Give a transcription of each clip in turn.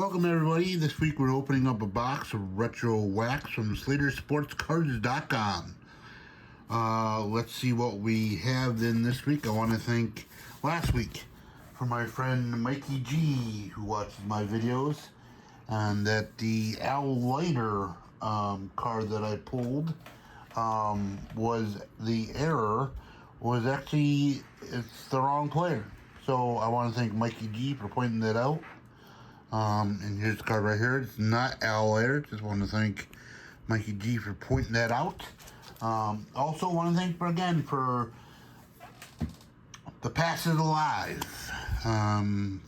Welcome everybody. This week we're opening up a box of retro wax from sportscards.com. Let's see what we have in this week. I want to thank last week for my friend Mikey G, who watches my videos, and that the Al Leiter card that I pulled was the error was actually it's the wrong player. So I want to thank Mikey G for pointing that out. And here's the card right here. It's not Al Leiter. Just want to thank Mikey G for pointing that out. Also want to thank again for the Passes Alive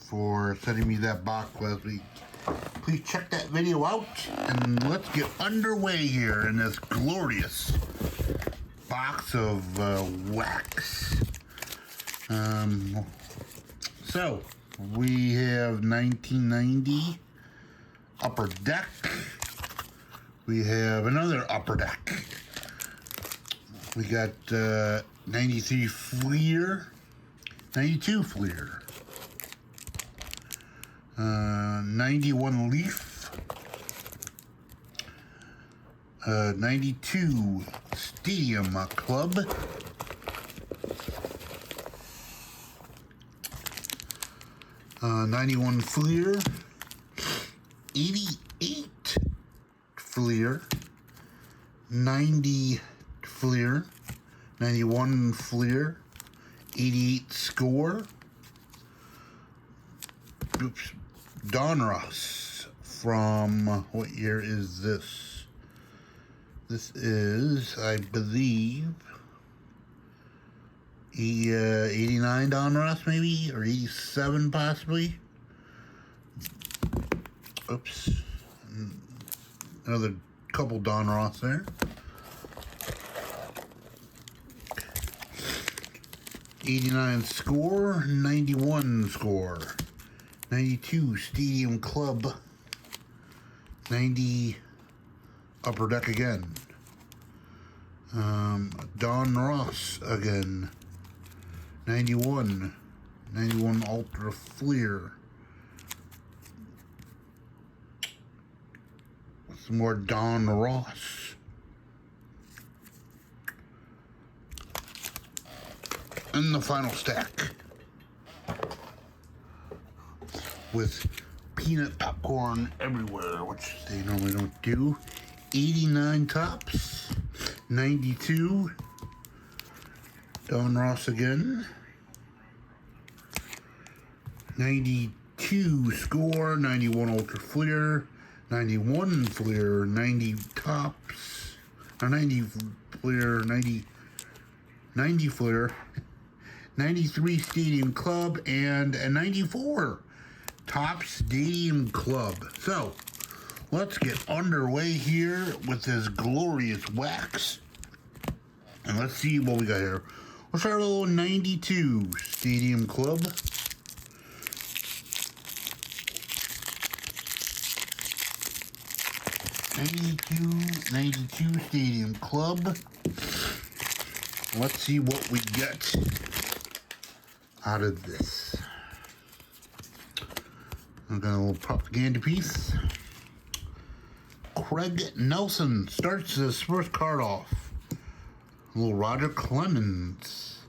for sending me that box last week. Please check that video out, and let's get underway here in this glorious box of wax. So we have 1990 Upper Deck. We have another Upper Deck. We got 93 Fleer, 92 Fleer, 91 Leaf, 92 Stadium Club, 91 Fleer, 88 Fleer, 90 Fleer, 91 Fleer, 88 Score. Oops. Donruss from, what year is this? This is, I believe, 89 Donruss maybe, or 87 possibly. Oops. Another couple Donruss there. 89 Score, 91 Score, 92 Stadium Club, 90 Upper Deck again, Donruss again, 91 Ultra Fleer, some more Donruss. And the final stack with peanut popcorn everywhere, which they normally don't do. 89 Topps, 92 Donruss again, 92 Score, 91 Ultra Fleer, 91 Fleer, 90 Topps, 90 Fleer, 90 Fleer, 93 Stadium Club, and a 94 Topps Stadium Club. So, let's get underway here with this glorious wax. And let's see what we got here. We'll start with a little 92 Stadium Club. '92 Stadium Club. Let's see what we get out of this. I've got a little propaganda piece. Craig Nelson starts this first card off. A little Roger Clemens,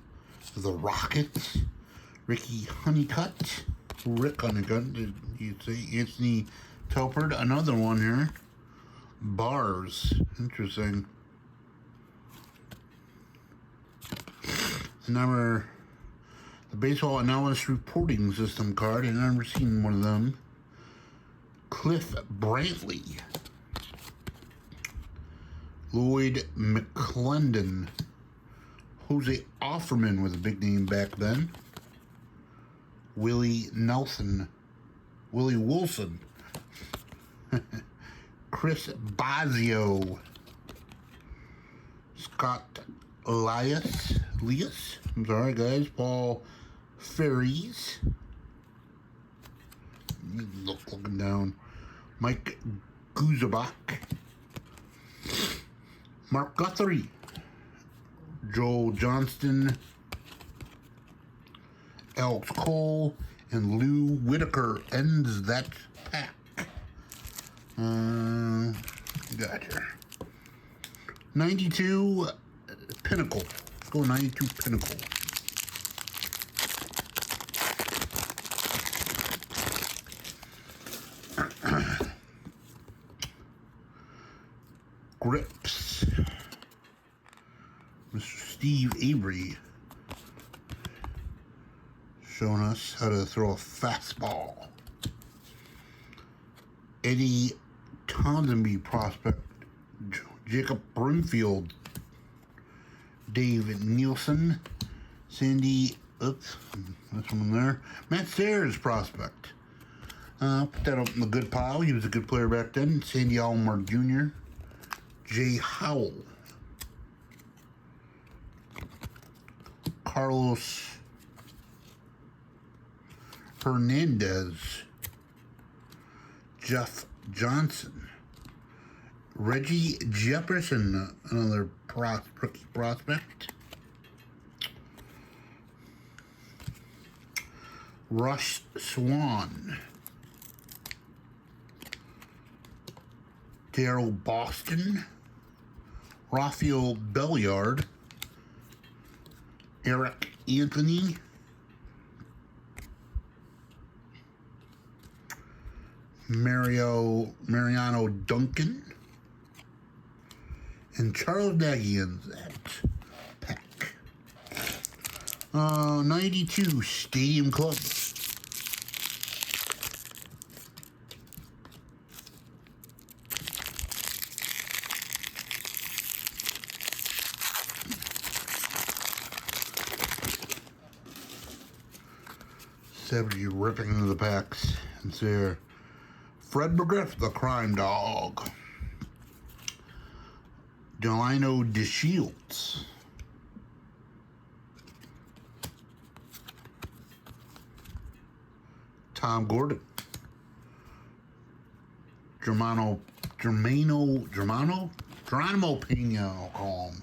the Rockets, Rick Honeycutt, you'd say, Anthony Telford, another one here. Bars, interesting. Number the Baseball Analysis Reporting System card. I've never seen one of them. Cliff Brantley, Lloyd McClendon, Jose Offerman was a big name back then. Willie Wilson, Chris Bazio, Scott Elias, I'm sorry guys, Paul Ferries, looking down, Mike Guzabak, Mark Guthrie, Joel Johnston, Alex Cole, and Lou Whitaker ends that pack. Got here 92 Pinnacle. Let's go 92 Pinnacle. Grips. Mr. Steve Avery showing us how to throw a fastball. Eddie Townsend prospect. Jacob Brimfield. Dave Nielsen. Sandy, oops, that's one there. Matt Sayers prospect. Put that up in the good pile. He was a good player back then. Sandy Alomar Jr. Jay Howell. Carlos Hernandez. Jeff Johnson. Reggie Jefferson, another rookie prospect. Russ Swan. Daryl Boston. Rafael Belliard. Eric Anthony. Mariano Duncan. And Charles Nagyans at pack. 92 Stadium Club. '70 ripping into the packs. It's there. Fred McGriff, the crime dog. Delino DeShields. Tom Gordon. Geronimo Pena, I'll call him.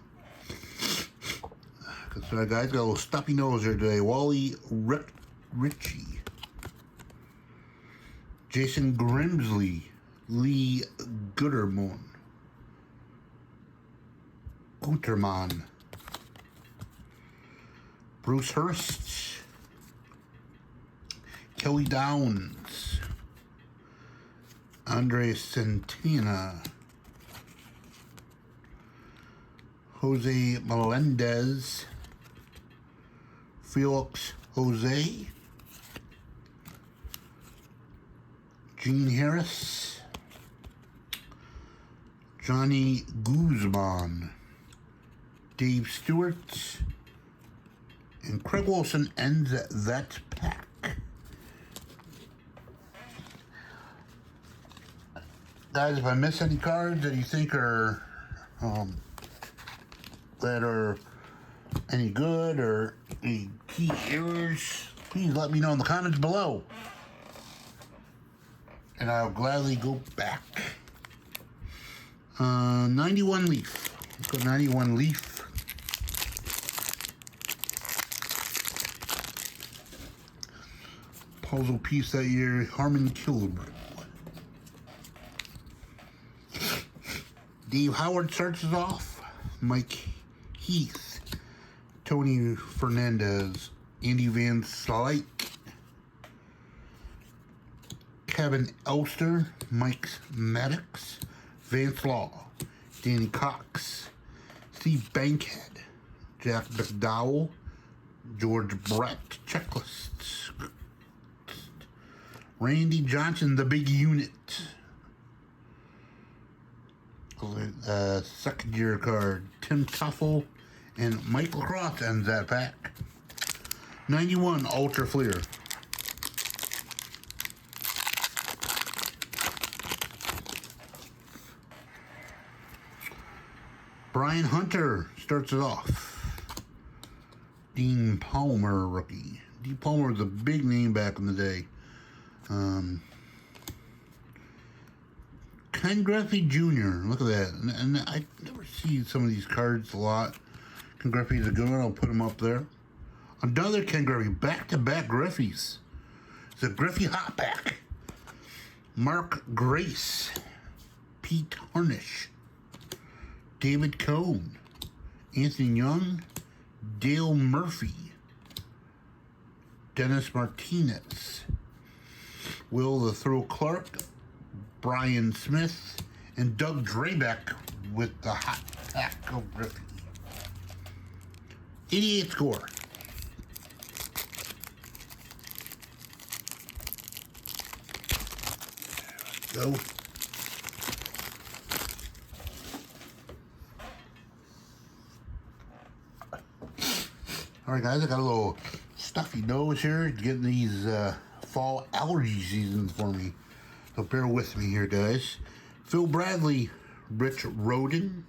Because that guy's got a little stuffy nose there today. Wally Ritchie. Jason Grimsley. Lee Guterman. Bruce Hurst. Kelly Downs. Andre Santana. Jose Melendez. Felix Jose. Gene Harris. Johnny Guzman. Dave Stewart. And Craig Wilson ends that pack. Guys, if I miss any cards that you think are that are any good or any key errors, please let me know in the comments below, and I'll gladly go back. 91 Leaf. Let's go 91 Leaf. Puzzle piece that year, Harmon Killebrew. Dave Howard starts us off. Mike Heath. Tony Fernandez. Andy Van Slyke. Kevin Elster. Mike Maddox. Vance Law. Danny Cox. Steve Bankhead. Jack McDowell. George Brett. Checklists. Randy Johnson, the big unit. Second year card. Tim Tuffle and Mike LaCrosse ends that pack. 91 Ultra Fleer. Brian Hunter starts it off. Dean Palmer rookie. Dean Palmer was a big name back in the day. Ken Griffey Jr. Look at that. And I never see some of these cards a lot. Ken Griffey's a good one. I'll put him up there. Another Ken Griffey. Back-to-back Griffies. It's a Griffey hot pack. Mark Grace. Pete Harnish, David Cohn, Anthony Young, Dale Murphy, Dennis Martinez, Will the Thrill Clark, Brian Smith, and Doug Drabeck with the hot pack of Griffey. 88 score. There we go. Alright guys, I got a little stuffy nose here, getting these fall allergy seasons for me. So bear with me here guys. Phil Bradley, Rich Roden,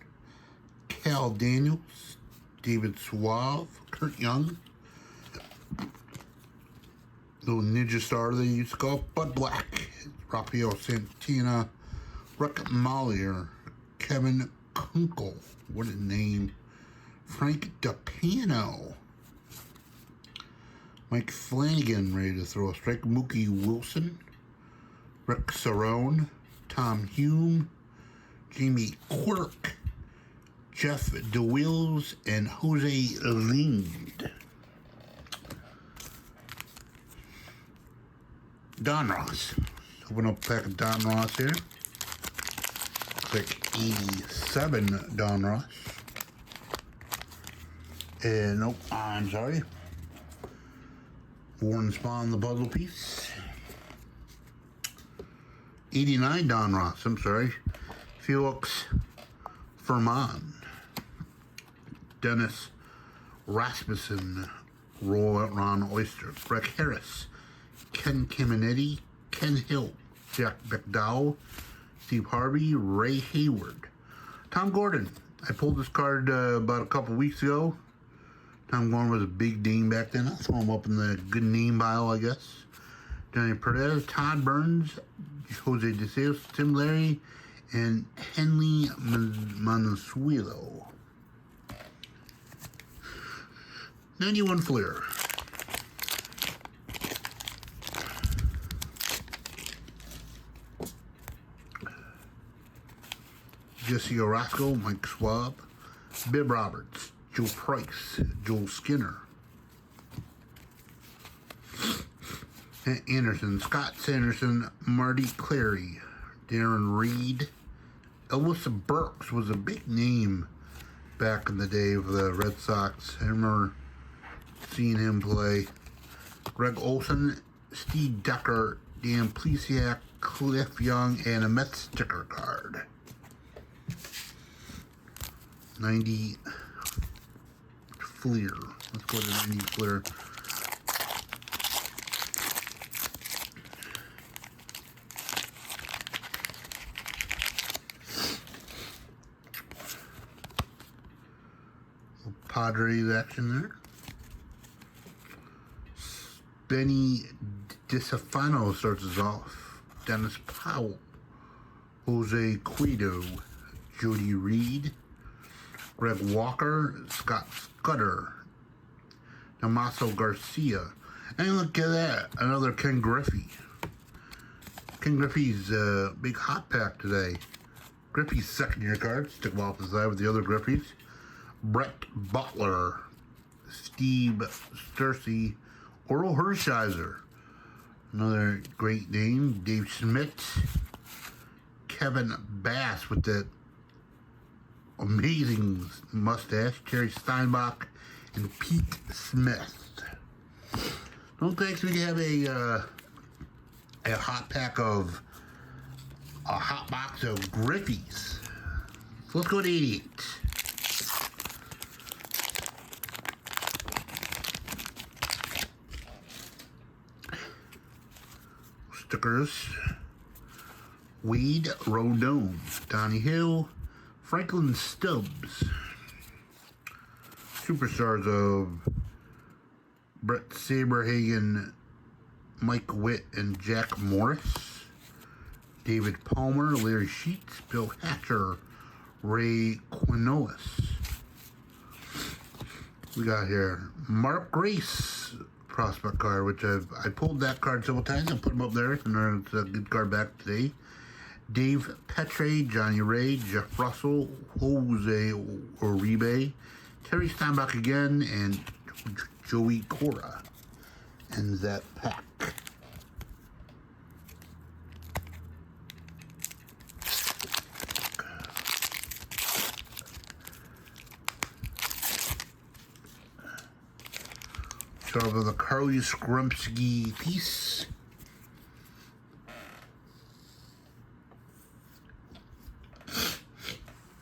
Cal Daniels, David Suave, Kurt Young, little ninja star they used to call Bud Black, Rafael Santina, Rick Mollier, Kevin Kunkel, what a name, Frank DePano, Mike Flanagan ready to throw a strike, Mookie Wilson, Rick Cerrone, Tom Hume, Jamie Quirk, Jeff DeWills, and Jose Lind. Don Ross. Open up a pack of Don Ross here. Click 87 Don Ross. And nope, I'm sorry. Warren Spahn, the puzzle piece. 89 Don Ross, I'm sorry. Felix Ferman. Dennis Rasmussen. Roll out Ron Oyster. Breck Harris. Ken Caminetti. Ken Hill. Jack McDowell. Steve Harvey. Ray Hayward. Tom Gordon. I pulled this card about a couple weeks ago. Tom Gordon was a big name back then. I'll throw him up in the good name pile, I guess. Johnny Perez, Todd Burns, Jose DeSales, Tim Larry, and Henley Mansuelo. 91 Fleer. Jesse Orozco, Mike Schwab, Bib Roberts, Joe Price, Joel Skinner, Anderson, Scott Sanderson, Marty Clary, Darren Reed. Elvis Burks was a big name back in the day of the Red Sox. I remember seeing him play. Greg Olson, Steve Decker, Dan Plesiak, Cliff Young, and a Mets sticker card. 90 Fleer. Let's go to 90 Fleer. Padres action there. Benny DiStefano starts us off. Dennis Powell, Jose Cueto, Jody Reed, Greg Walker, Scott Scudder, Damaso Garcia, and look at that, another Ken Griffey. Ken Griffey's big hot pack today. Griffey's second year card, stick them off the side with the other Griffeys. Brett Butler, Steve Stursey, Oral Hershiser, another great name, Dave Schmidt, Kevin Bass with that amazing mustache, Terry Steinbach, and Pete Smith. Don't think we have a hot pack of a hot box of Griffies. So let's go to 88. Stickers. Wade Rodone, Donnie Hill, Franklin Stubbs. Superstars of Brett Saberhagen, Mike Witt, and Jack Morris. David Palmer, Larry Sheets, Bill Hatcher, Ray Quinones. We got here Mark Grace prospect card, which I pulled that card several times and put him up there, and it's a good card back today. Dave Petre, Johnny Ray, Jeff Russell, Jose Uribe, Terry Steinbach again, and Joey Cora. And that pack. Start with a Carly Skrumsky piece.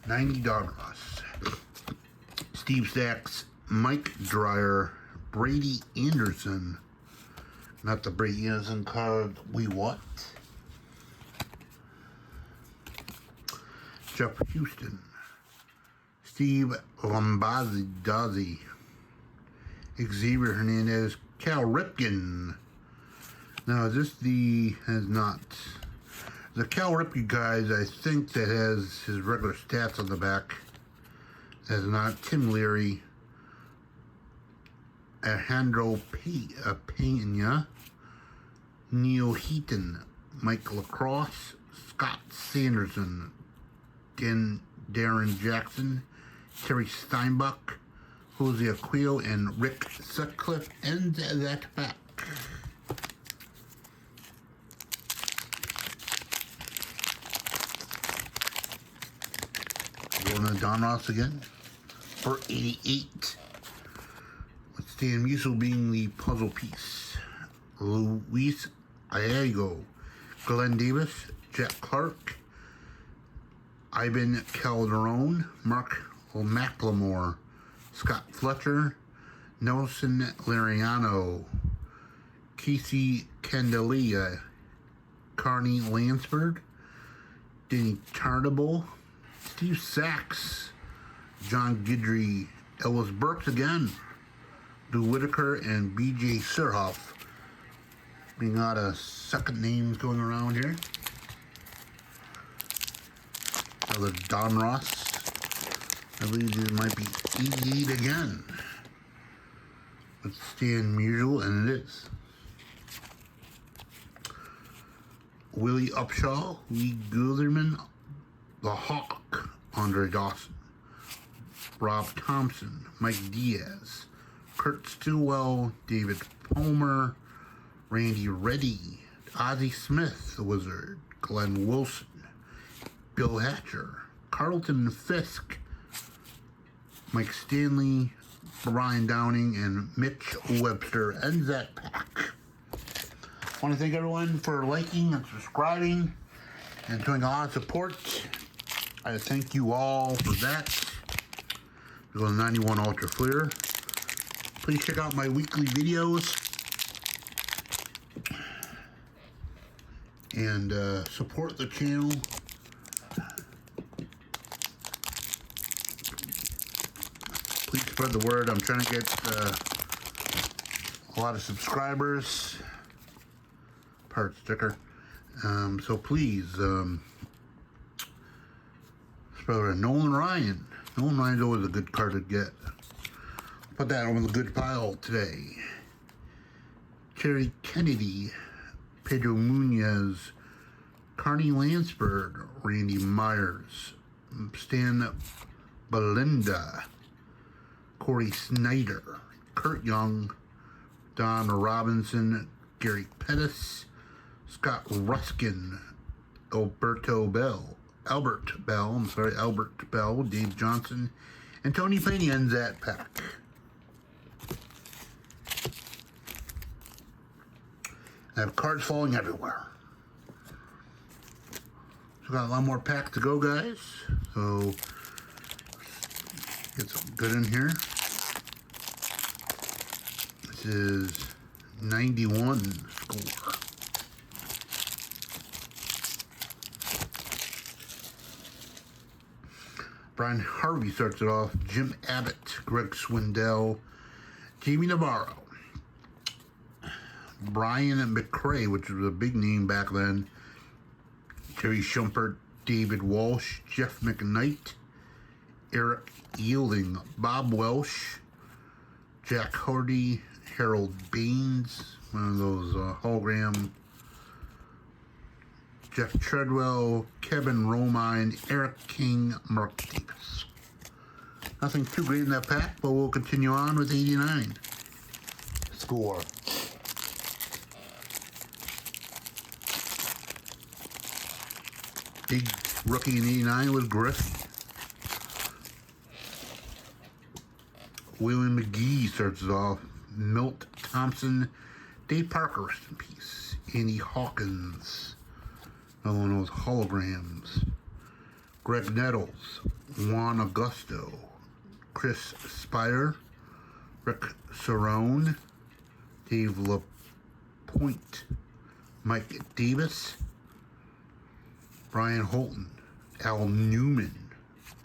$90. Steve Sachs, Mike Dreyer, Brady Anderson. Not the Brady Anderson card we want. Jeff Houston, Steve Lombazzi, Xavier Hernandez, Cal Ripken. Now, is this has not. The Cal Ripken guys, I think that has his regular stats on the back. Has not. Tim Leary, Alejandro Pena, Neil Heaton, Mike Lacrosse, Scott Sanderson, Darren Jackson, Terry Steinbach, Jose Aquino, and Rick Sutcliffe, and that back. Going to Don Ross again for 88. With Stan Musial being the puzzle piece. Luis Iago, Glenn Davis, Jack Clark, Ivan Calderon, Mark McLemore, Scott Fletcher, Nelson Lariano, Casey Candelia, Carney Lansford, Denny Tartable, Steve Sachs, John Guidry, Ellis Burks again, Lou Whitaker, and B.J. Surhoff. Being out of second names going around here. Another Don Ross. I believe it might be 88 again. With Stan Musial, and it is. Willie Upshaw, Lee Guillerman, The Hawk, Andre Dawson, Rob Thompson, Mike Diaz, Kurt Stillwell, David Palmer, Randy Reddy, Ozzie Smith, the Wizard, Glenn Wilson, Bill Hatcher, Carlton Fisk, Mike Stanley, Brian Downing, and Mitch Webster. Ends that pack. I want to thank everyone for liking and subscribing and showing a lot of support. I thank you all for that. We're going to 91 Ultra Fleer. Please check out my weekly videos and support the channel. Please spread the word. I'm trying to get a lot of subscribers. Part sticker. So please spread the word. Nolan Ryan. Nolan Ryan's always a good card to get. Put that on the good pile today. Terry Kennedy, Pedro Munoz, Carney Lansford, Randy Myers, Stan Belinda, Corey Snyder, Kurt Young, Don Robinson, Gary Pettis, Scott Ruskin, Albert Bell, Dave Johnson, and Tony Payne ends that pack. I have cards falling everywhere. So got a lot more packs to go, guys. So get some good in here. This is 91 score. Brian Harvey starts it off. Jim Abbott, Greg Swindell, Jamie Navarro, Brian McCrae, which was a big name back then, Terry Shumpert, David Walsh, Jeff McKnight, Eric Yielding, Bob Welsh, Jack Hardy, Harold Baines, one of those hologram Jeff Treadwell, Kevin Romine, Eric King, Mark Davis. Nothing too great in that pack, but we'll continue on with 89. Score. Big rookie in 89 was Griffey. William McGee starts it off. Milt Thompson, Dave Parker, rest in peace. Andy Hawkins, another one of those holograms. Greg Nettles, Juan Augusto, Chris Spire, Rick Cerrone, Dave LaPointe, Mike Davis, Brian Holton, Al Newman,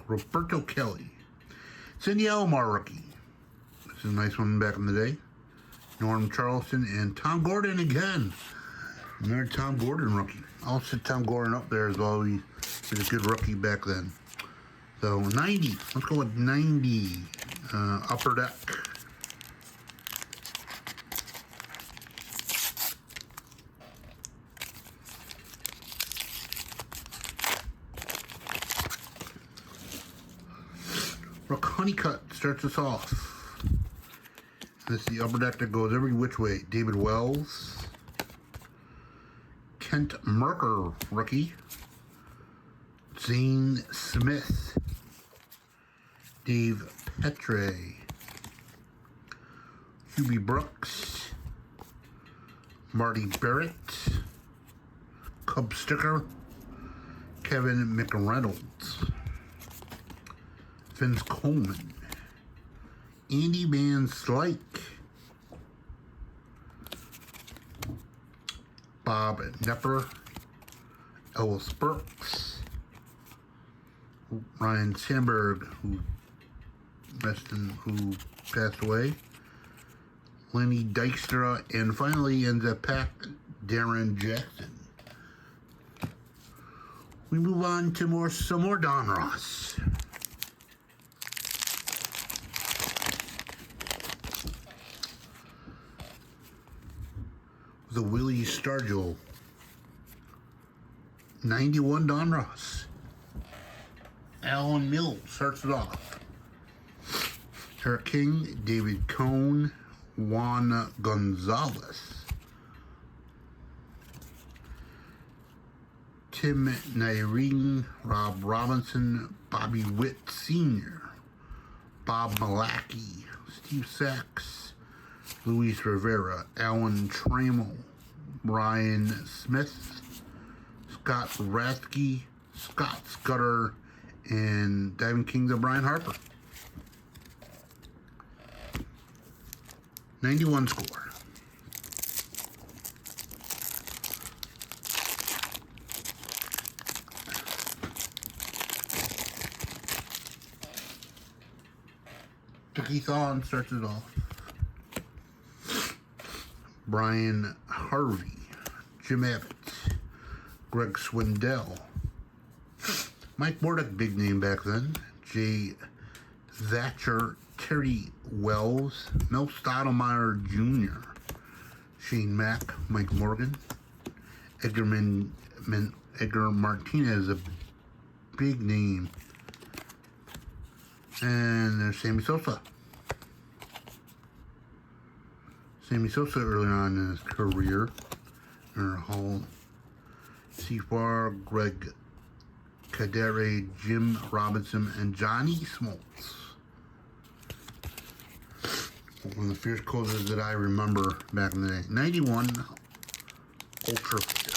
Roberto Kelly, Cindy Elmore rookie. This is a nice one back in the day. Norm Charleston and Tom Gordon again. Another Tom Gordon rookie. I'll sit Tom Gordon up there as well. He was a good rookie back then. So 90. Let's go with 90. Upper Deck. Rook Honeycutt starts us off. This is the upper deck that goes every which way. David Wells. Kent Merker, rookie. Zane Smith. Dave Petre. Hubie Brooks. Marty Barrett. Cub Sticker. Kevin McReynolds. Vince Coleman. Andy Van Slyke. Bob Nepper. Ellis Burks. Ryan Sandberg, who passed away. Lenny Dykstra, and finally in the pack, Darren Jackson. We move on to some more Don Ross. The Willie Stargell. 91 Don Ross. Alan Mills starts it off. Eric King, David Cohn, Juan Gonzalez. Tim Nyring, Rob Robinson, Bobby Witt Sr., Bob Malacky, Steve Sachs, Luis Rivera, Alan Trammell, Brian Smith, Scott Rathke, Scott Scudder, and Diamond Kings of Brian Harper. 91 score. Dickie Thon starts it off. Brian Harvey, Jim Abbott, Greg Swindell, Mike Mordick, big name back then, Jay Thatcher, Terry Wells, Mel Stottlemyre Jr., Shane Mack, Mike Morgan, Edgar Martinez, a big name, and there's Sammy Sosa. Sammy Sosa early on in his career. Hall, Seafar, Greg Cadere, Jim Robinson, and Johnny Smoltz. One of the fierce closers that I remember back in the day. 91 Ultra Clear.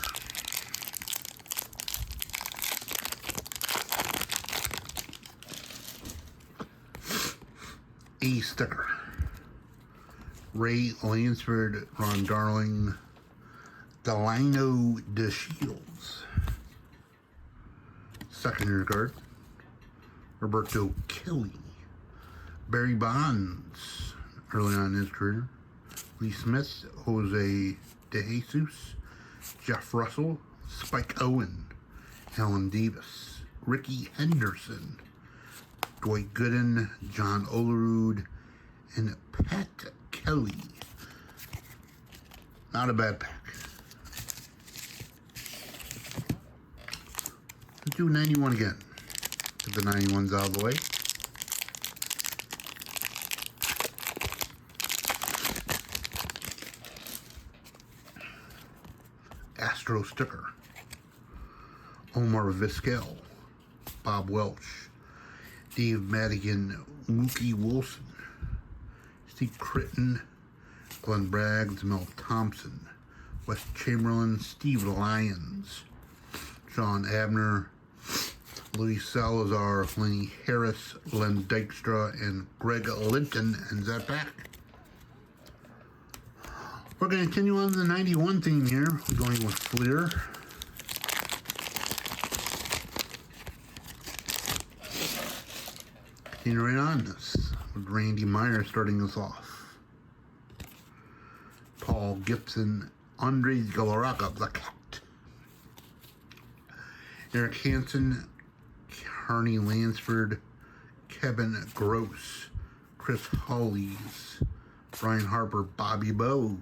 A sticker. Ray Lansford, Ron Darling, Delano DeShields. Secondary card. Roberto Kelly. Barry Bonds, early on in his career. Lee Smith, Jose De Jesus, Jeff Russell, Spike Owen, Alan Davis, Ricky Henderson, Dwight Gooden, John Olerud, and Pat Kelly. Not a bad pack. Let's do 91 again. Get the 91s out of the way. Astro sticker. Omar Vizquel. Bob Welch. Dave Madigan. Mookie Wilson. Steve Critton. Glenn Braggs. Mel Thompson. Wes Chamberlain. Steve Lyons. Sean Abner. Luis Salazar. Lenny Harris. Len Dykstra. And Greg Linton. And that back. We're going to continue on the 91 theme here. We're going with Fleer. Continuing on this with Randy Meyer starting us off. Paul Gibson, Andres Galarraga, the Cat. Eric Hansen, Harney Lansford, Kevin Gross, Chris Hollies, Brian Harper, Bobby Bowe,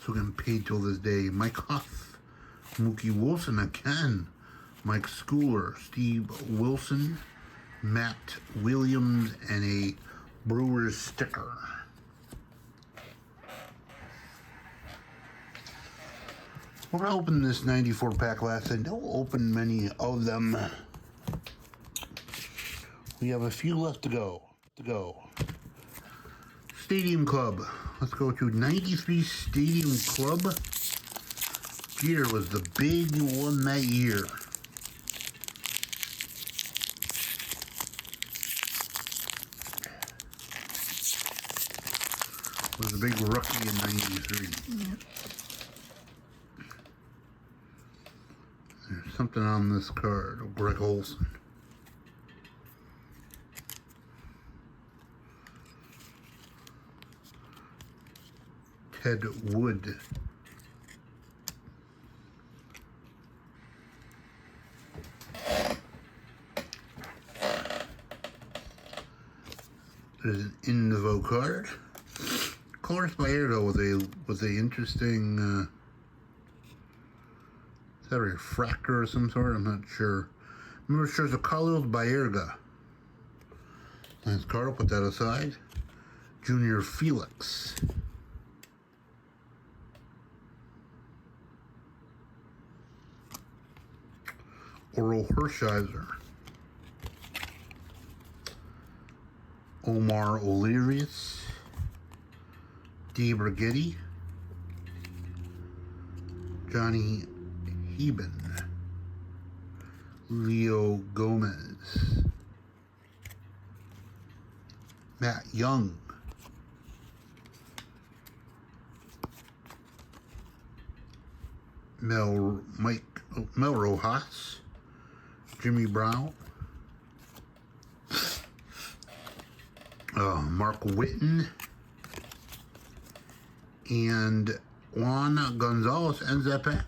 so getting paid till this day. Mike Huff, Mookie Wilson again, Mike Schooler, Steve Wilson, Matt Williams, and a Brewers sticker. We're going to open this 94 pack last. I don't open many of them. We have a few left to go. Stadium Club. Let's go to 93 Stadium Club. Jeter was the big one that year. Was a big rookie in 93. There's something on this card. Greg Olson. Ted Wood. There's an Indivo card. Colors by Ergo was a interesting. Is that a refractor of some sort? I'm not sure. Remember, there's a Carlos Baerga. Nice card. I'll put that aside. Junior Felix. Oral Hershiser. Omar O'Leary. Dee Brigetti. Johnny Heben. Leo Gomez. Matt Young. Mel Rojas. Jimmy Brown. Mark Whitten. And Juan Gonzalez ends that pack.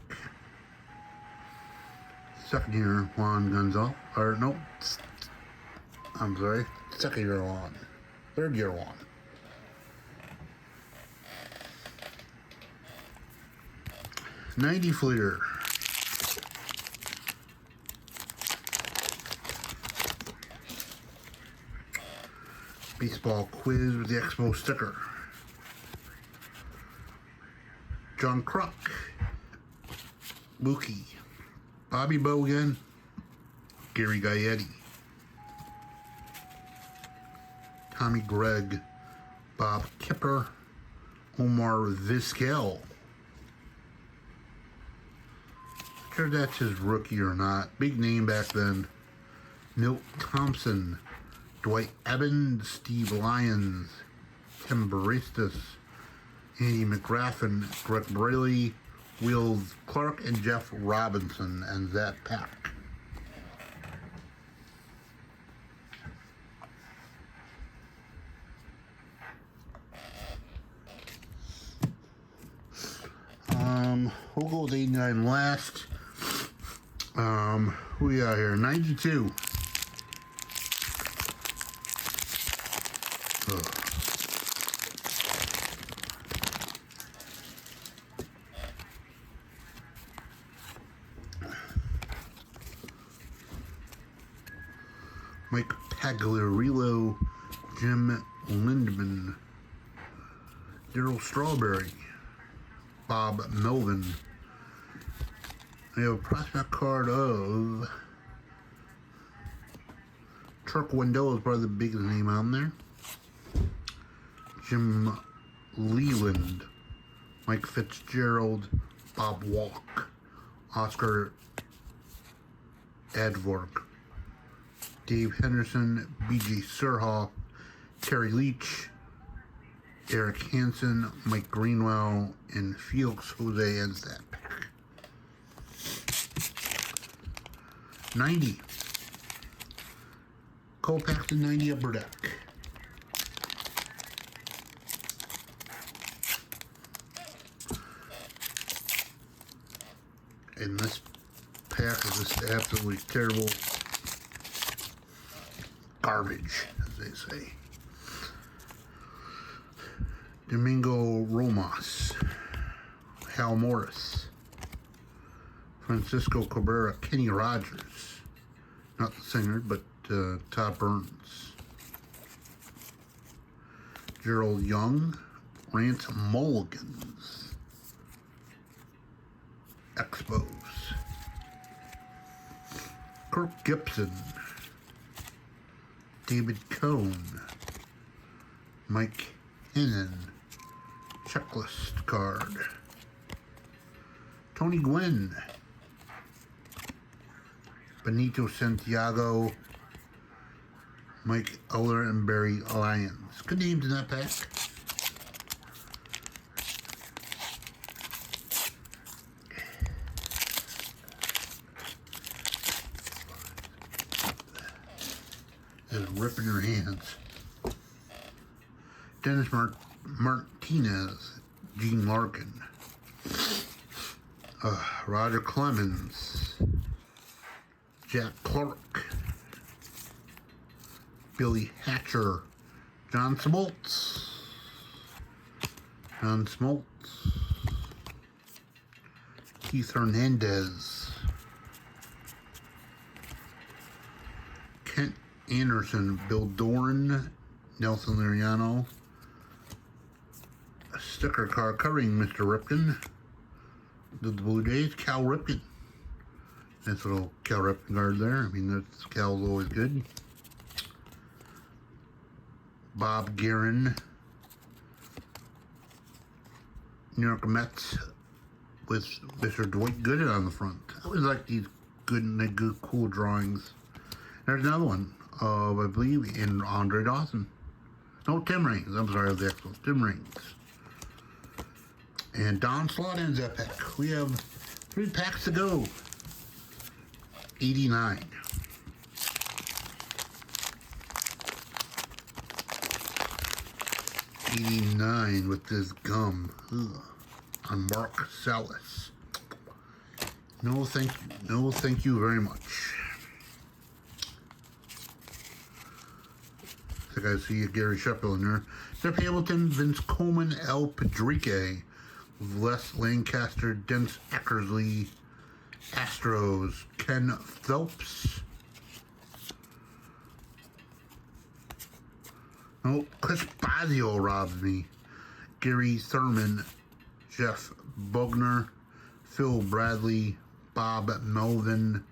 Second year Juan Gonzalez. Or nope. I'm sorry. Second year Juan. Third year Juan. '90 Fleer. Baseball quiz with the Expo sticker. John Kruk. Mookie. Bobby Bowe again. Gary Gaetti. Tommy Gregg. Bob Kipper. Omar Vizquel. Sure that's his rookie or not. Big name back then. Milt Thompson. Dwight Evans, Steve Lyons, Tim Baristas, Andy McGraffin, Greg Braley, Will Clark, and Jeff Robinson, and that pack. We'll go with 89 last. Who we got here? 92. Tagliarillo, Jim Lindman, Daryl Strawberry, Bob Melvin. We have a prospect card of Turk Wendell is probably the biggest name on there. Jim Leland, Mike Fitzgerald, Bob Walk, Oscar Advork, Dave Henderson, B.J. Surhoff, Terry Leach, Eric Hansen, Mike Greenwell, and Felix Jose ends that pack. 90. Cole Paxton 90 Upper Deck. And this pack is just absolutely terrible garbage, as they say. Domingo Romas, Hal Morris, Francisco Cabrera, Kenny Rogers, not the singer, but Todd Burns, Gerald Young, Rance Mulligans, Expos, Kirk Gibson, David Cohn, Mike Hennon, checklist card, Tony Gwynn, Benito Santiago, Mike Eller, and Barry Lyons. Good names in that pack. Just ripping your hands. Dennis Martinez, Gene Larkin, Roger Clemens, Jack Clark, Billy Hatcher, John Smoltz, Keith Hernandez, Kent Anderson, Bill Doran, Nelson Liriano, a sticker card covering Mr. Ripken, the Blue Jays, Cal Ripken. Nice little Cal Ripken card there. I mean, that's Cal's always good. Bob Guerin, New York Mets with Mr. Dwight Gooden on the front. I always like these good, cool drawings. There's another one of, I believe, in Andre Dawson. No, Tim Raines. I'm sorry, of the Expos. Tim Raines. And Don Slott ends that pack. We have 3 packs to go. 89. '89 with this gum. Ugh. On Mark Salas. No thank you. No thank you very much. I think I see a Gary Sheffield in there. Jeff Hamilton, Vince Coleman, L. Padrique, Les Lancaster, Dennis Eckersley, Astros, Ken Phelps. Oh, Chris Bazio robs me. Gary Thurman, Jeff Bogner, Phil Bradley, Bob Melvin,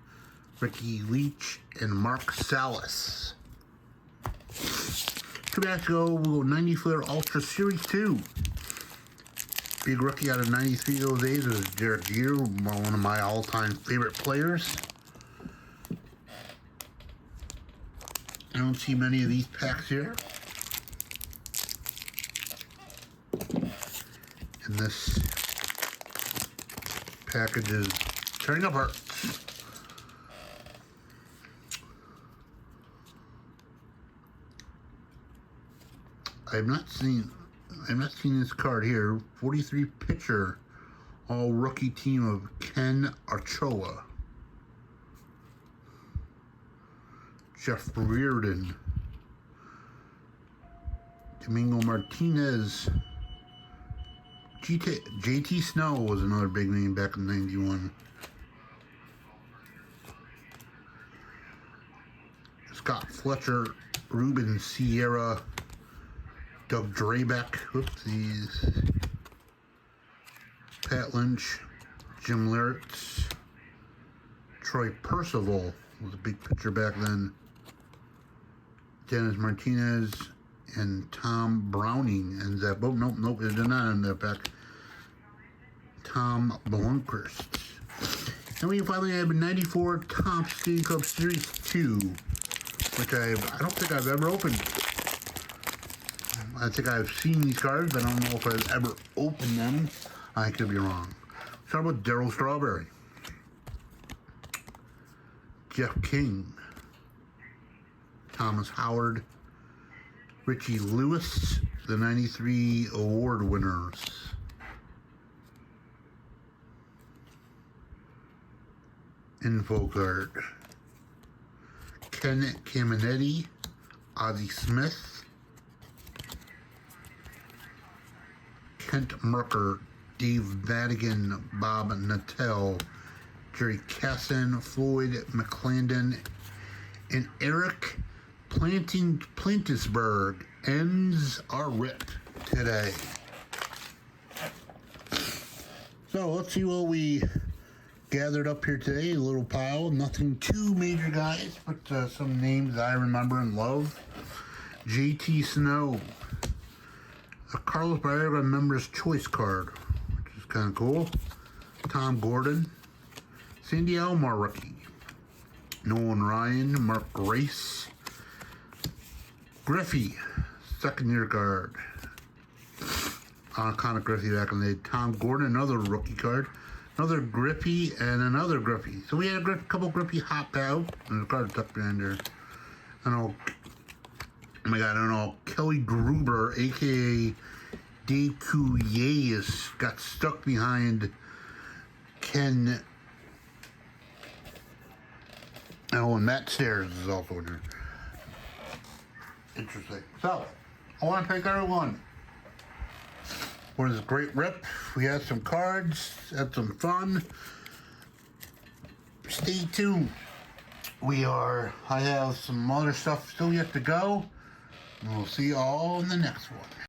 Ricky Leach, and Mark Salas. 2 packs to go. We'll go 90 Flair Ultra Series 2. Big rookie out of 93 those days was Derek Jeter, one of my all-time favorite players. I don't see many of these packs here. And this package is tearing apart. I've not seen this card here. 43 pitcher, all rookie team of Ken Archola, Jeff Reardon, Domingo Martinez, JT Snow was another big name back in '91. Scott Fletcher, Ruben Sierra, Doug Drabeck, whoopsies, Pat Lynch, Jim Leyritz, Troy Percival was a big pitcher back then, Dennis Martinez, and Tom Browning. And that, oh, nope, it did not end up back. Tom Blunkhurst. And we finally have a 94 Topps Stadium Cup Series 2, which I don't think I've ever opened. I think I've seen these cards, but I don't know if I've ever opened them. I could be wrong. Start with Darryl Strawberry, Jeff King, Thomas Howard, Richie Lewis, the 93 award winners. Info card. Ken Caminetti, Ozzie Smith, Kent Merker, Dave Vadigan, Bob Nattell, Jerry Casson, Floyd McClandon, and Eric Plantisberg. Ends are ripped today. So let's see what we gathered up here today. A little pile, nothing too major, guys, but some names I remember and love. JT Snow, a Carlos Baerga Members Choice card, which is kind of cool. Tom Gordon, Sandy Alomar rookie, Nolan Ryan, Mark Grace, Griffey, second year card. Iconic Griffey back in the day. Tom Gordon, another rookie card. Another Griffey and another Griffey. So we had a couple Griffey hop out. And the card tucked behind there. I don't know. Oh my god, I don't know. Kelly Gruber, aka Dave Coulier, got stuck behind Ken. Oh, and Matt Stairs is also in there. Interesting. So, I want to thank everyone for this great rip. We had some cards, had some fun. Stay tuned. I have some other stuff still yet to go. And we'll see you all in the next one.